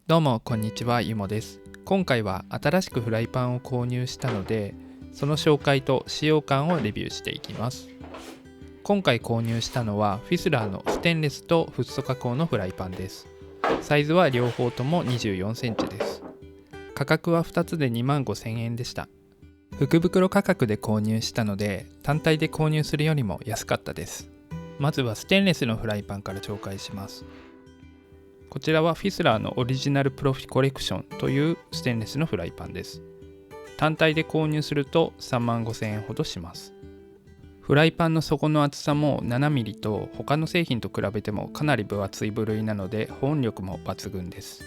どうもこんにちは、ゆもです。今回は新しくフライパンを購入したので、その紹介と使用感をレビューしていきます。今回購入したのはフィスラーのステンレスとフッ素加工のフライパンです。サイズは両方とも24センチです。価格は2つで25,000円でした。福袋価格で購入したので、単体で購入するよりも安かったです。まずはステンレスのフライパンから紹介します。こちらはフィスラーのオリジナルプロフィコレクションというステンレスのフライパンです。単体で購入すると35,000円ほどします。フライパンの底の厚さも 7mm と他の製品と比べてもかなり分厚い部類なので保温力も抜群です。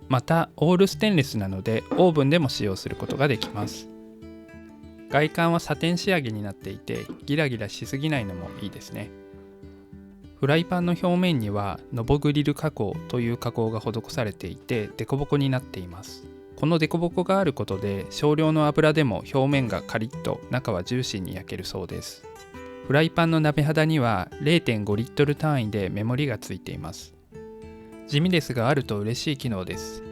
またオールステンレスなのでオーブンでも使用することができます。外観はサテン仕上げになっていてギラギラしすぎないのもいいですね。フライパンの表面にはノボグリル加工という加工が施されていてデコボコになっています。このデコボコがあることで少量の油でも表面がカリッと中はジューシーに焼けるそうです。フライパンの鍋肌には 0.5 リットル単位でメモリがついています。地味ですがあると嬉しい機能です。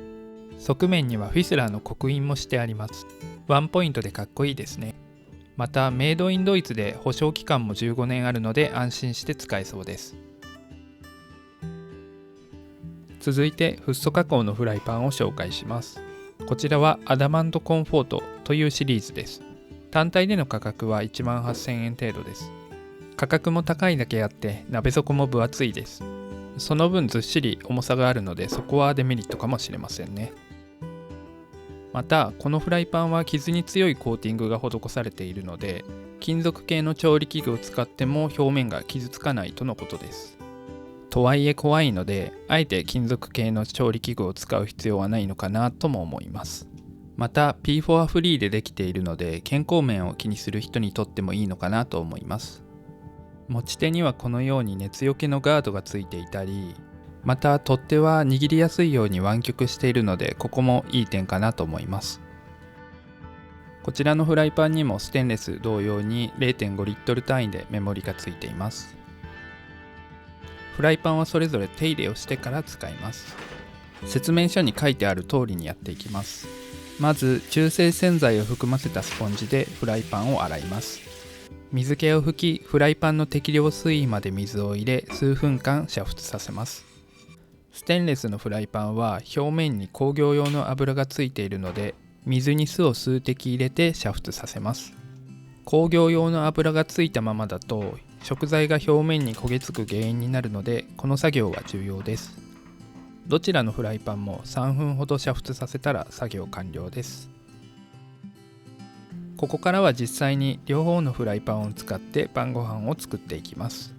側面にはフィスラーの刻印もしてあります。ワンポイントでかっこいいですね。またメイドインドイツで保証期間も15年あるので安心して使えそうです。続いてフッ素加工のフライパンを紹介します。こちらはアダマントコンフォートというシリーズです。単体での価格は 18,000 円程度です。価格も高いだけあって鍋底も分厚いです。その分ずっしり重さがあるのでそこはデメリットかもしれませんね。またこのフライパンは傷に強いコーティングが施されているので金属系の調理器具を使っても表面が傷つかないとのことです。とはいえ怖いのであえて金属系の調理器具を使う必要はないのかなとも思います。また P4 フリーでできているので健康面を気にする人にとってもいいのかなと思います。持ち手にはこのように熱よけのガードがついていたり、また取っ手は握りやすいように湾曲しているのでここもいい点かなと思います。こちらのフライパンにもステンレス同様に 0.5 リットル単位でメモリがついています。フライパンはそれぞれ手入れをしてから使います。説明書に書いてある通りにやっていきます。まず中性洗剤を含ませたスポンジでフライパンを洗います。水気を拭きフライパンの適量水位まで水を入れ数分間煮沸させます。ステンレスのフライパンは表面に工業用の油がついているので水に酢を数滴入れて煮沸させます。工業用の油がついたままだと食材が表面に焦げつく原因になるのでこの作業が重要です。どちらのフライパンも3分ほど煮沸させたら作業完了です。ここからは実際に両方のフライパンを使って晩ご飯を作っていきます。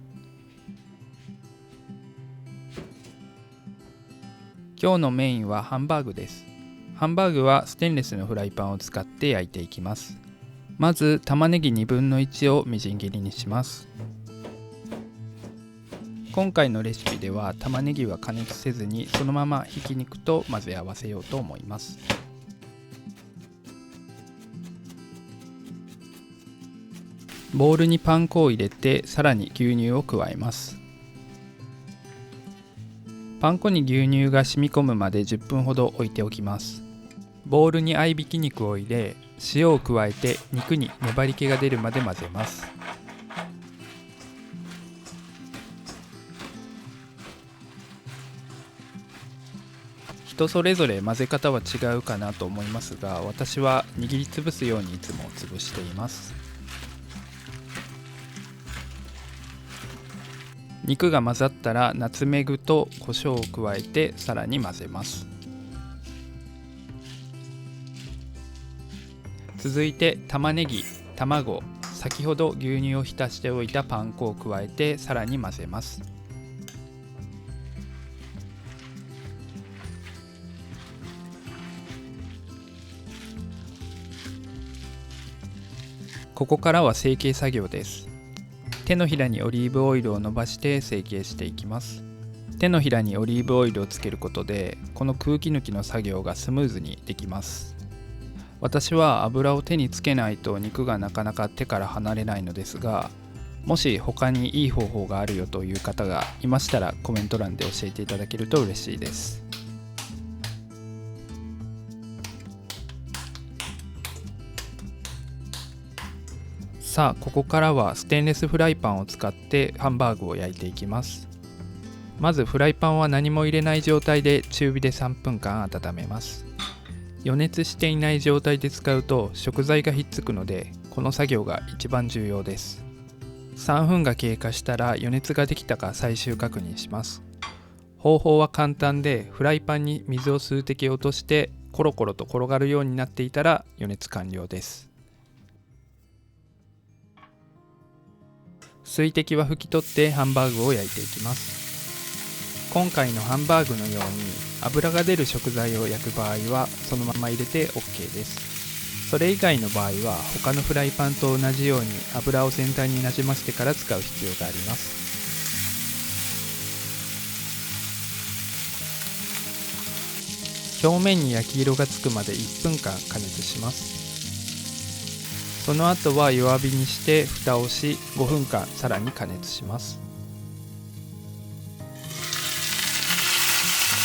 今日のメインはハンバーグです。ハンバーグはステンレスのフライパンを使って焼いていきます。まず玉ねぎ1/2をみじん切りにします。今回のレシピでは玉ねぎは加熱せずにそのままひき肉と混ぜ合わせようと思います。ボウルにパン粉を入れてさらに牛乳を加えます。パン粉に牛乳が染み込むまで10分ほど置いておきます。ボウルに合いびき肉を入れ塩を加えて肉に粘り気が出るまで混ぜます。人それぞれ混ぜ方は違うかなと思いますが私は握りつぶすようにいつも潰しています。肉が混ざったらナツメグと胡椒を加えてさらに混ぜます。続いて玉ねぎ、卵、先ほど牛乳を浸しておいたパン粉を加えてさらに混ぜます。ここからは成形作業です。手のひらにオリーブオイルを伸ばして成形していきます。手のひらにオリーブオイルをつけることでこの空気抜きの作業がスムーズにできます。私は油を手につけないと肉がなかなか手から離れないのですが、もし他にいい方法があるよという方がいましたらコメント欄で教えていただけると嬉しいです。さあここからはステンレスフライパンを使ってハンバーグを焼いていきます。まずフライパンは何も入れない状態で中火で3分間温めます。予熱していない状態で使うと食材がひっつくので、この作業が一番重要です。3分が経過したら予熱ができたか最終確認します。方法は簡単で、フライパンに水を数滴落としてコロコロと転がるようになっていたら予熱完了です。水滴は拭き取ってハンバーグを焼いていきます。今回のハンバーグのように油が出る食材を焼く場合はそのまま入れて OK です。それ以外の場合は他のフライパンと同じように油を全体になじませてから使う必要があります。表面に焼き色がつくまで1分間加熱します。その後は弱火にして蓋をし5分間さらに加熱します。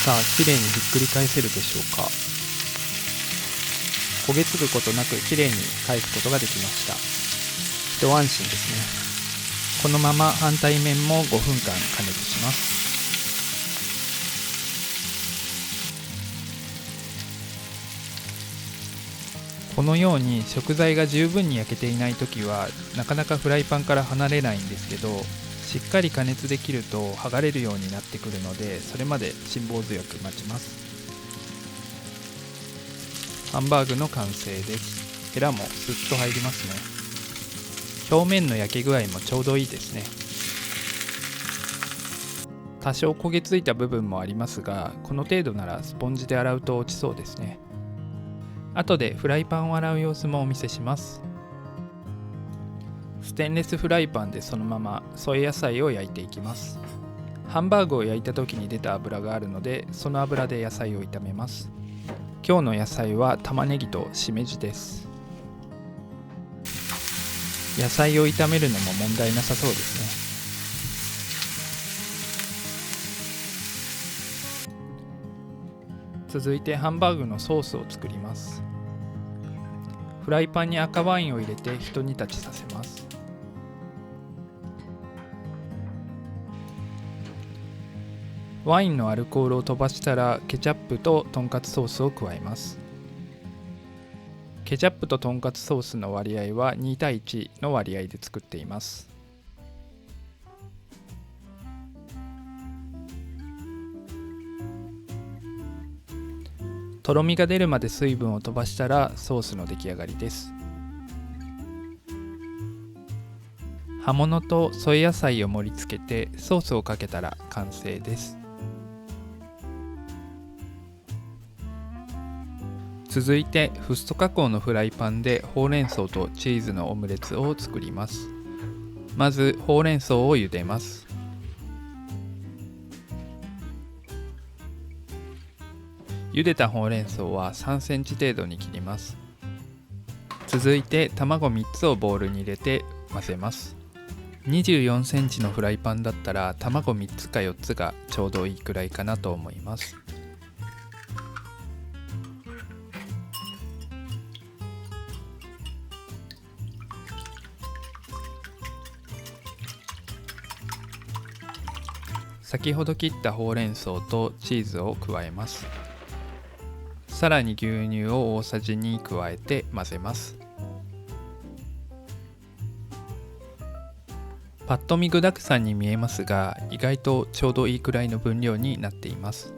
さあきれいにひっくり返せるでしょうか。焦げつくことなくきれいに返すことができました。一安心ですね。このまま反対面も5分間加熱します。このように食材が十分に焼けていないときはなかなかフライパンから離れないんですけど、しっかり加熱できると剥がれるようになってくるので、それまで辛抱強く待ちます。ハンバーグの完成です。ヘラもスッと入りますね。表面の焼け具合もちょうどいいですね。多少焦げついた部分もありますが、この程度ならスポンジで洗うと落ちそうですね。後でフライパンを洗う様子もお見せします。ステンレスフライパンでそのまま添え野菜を焼いていきます。ハンバーグを焼いた時に出た油があるので、その油で野菜を炒めます。今日の野菜は玉ねぎとしめじです。野菜を炒めるのも問題なさそうですね。続いてハンバーグのソースを作ります。フライパンに赤ワインを入れてひと煮立ちさせます。ワインのアルコールを飛ばしたらケチャップととんかつソースを加えます。ケチャップととんかつソースの割合は2対1の割合で作っています。とろみが出るまで水分を飛ばしたらソースの出来上がりです。葉物と添え野菜を盛り付けてソースをかけたら完成です。続いてフッ素加工のフライパンでほうれん草とチーズのオムレツを作ります。まずほうれん草を茹でます。茹でたほうれん草は3センチ程度に切ります。続いて卵3つをボウルに入れて混ぜます。24センチのフライパンだったら卵3つか4つがちょうどいいくらいかなと思います。先ほど切ったほうれん草とチーズを加えます。さらに牛乳を大さじ2加えて混ぜます。パッと見具だくさんに見えますが、意外とちょうどいいくらいの分量になっています。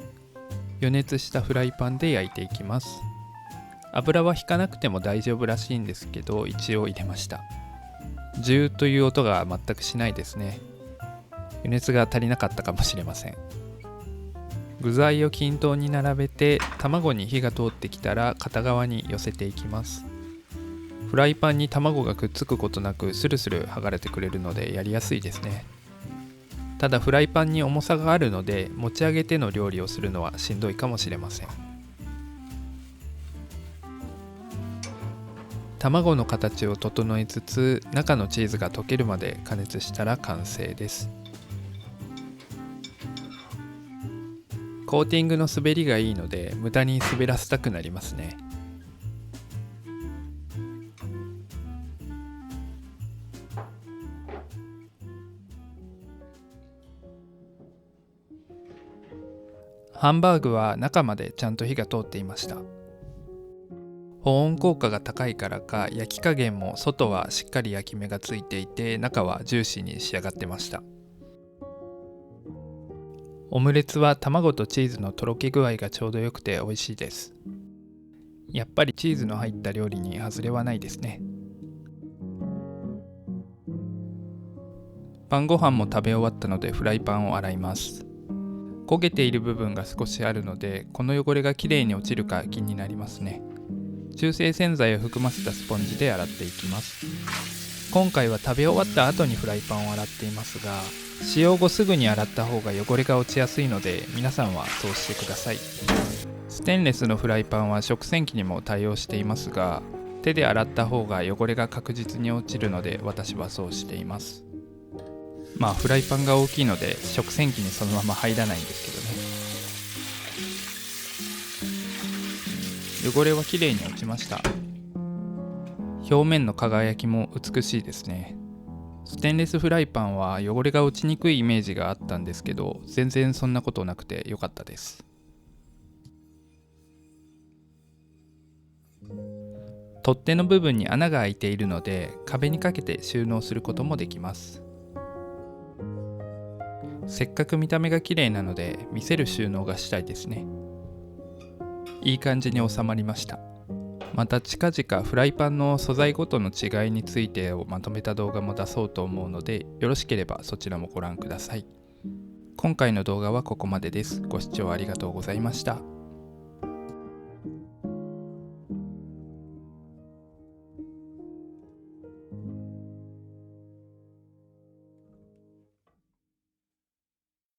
予熱したフライパンで焼いていきます。油は引かなくても大丈夫らしいんですけど、一応入れました。ジューという音が全くしないですね。余熱が足りなかったかもしれません。具材を均等に並べて卵に火が通ってきたら片側に寄せていきます。フライパンに卵がくっつくことなくスルスル剥がれてくれるのでやりやすいですね。ただフライパンに重さがあるので持ち上げての料理をするのはしんどいかもしれません。卵の形を整えつつ中のチーズが溶けるまで加熱したら完成です。コーティングの滑りがいいので無駄に滑らせたくなりますね。ハンバーグは中までちゃんと火が通っていました。保温効果が高いからか、焼き加減も外はしっかり焼き目がついていて、中はジューシーに仕上がってました。オムレツは卵とチーズのとろけ具合がちょうどよくて美味しいです。やっぱりチーズの入った料理に外れはないですね。晩ご飯も食べ終わったのでフライパンを洗います。焦げている部分が少しあるので、この汚れがきれいに落ちるか気になりますね。中性洗剤を含ませたスポンジで洗っていきます。今回は食べ終わった後にフライパンを洗っていますが、使用後すぐに洗った方が汚れが落ちやすいので、皆さんはそうしてください。ステンレスのフライパンは食洗機にも対応していますが、手で洗った方が汚れが確実に落ちるので、私はそうしています。フライパンが大きいので食洗機にそのまま入らないんですけどね。汚れはきれいに落ちました。表面の輝きも美しいですね。ステンレスフライパンは汚れが落ちにくいイメージがあったんですけど、全然そんなことなくてよかったです。取っ手の部分に穴が開いているので、壁にかけて収納することもできます。せっかく見た目が綺麗なので見せる収納がしたいですね。いい感じに収まりました。また近々フライパンの素材ごとの違いについてをまとめた動画も出そうと思うので、よろしければそちらもご覧ください。今回の動画はここまでです。ご視聴ありがとうございました。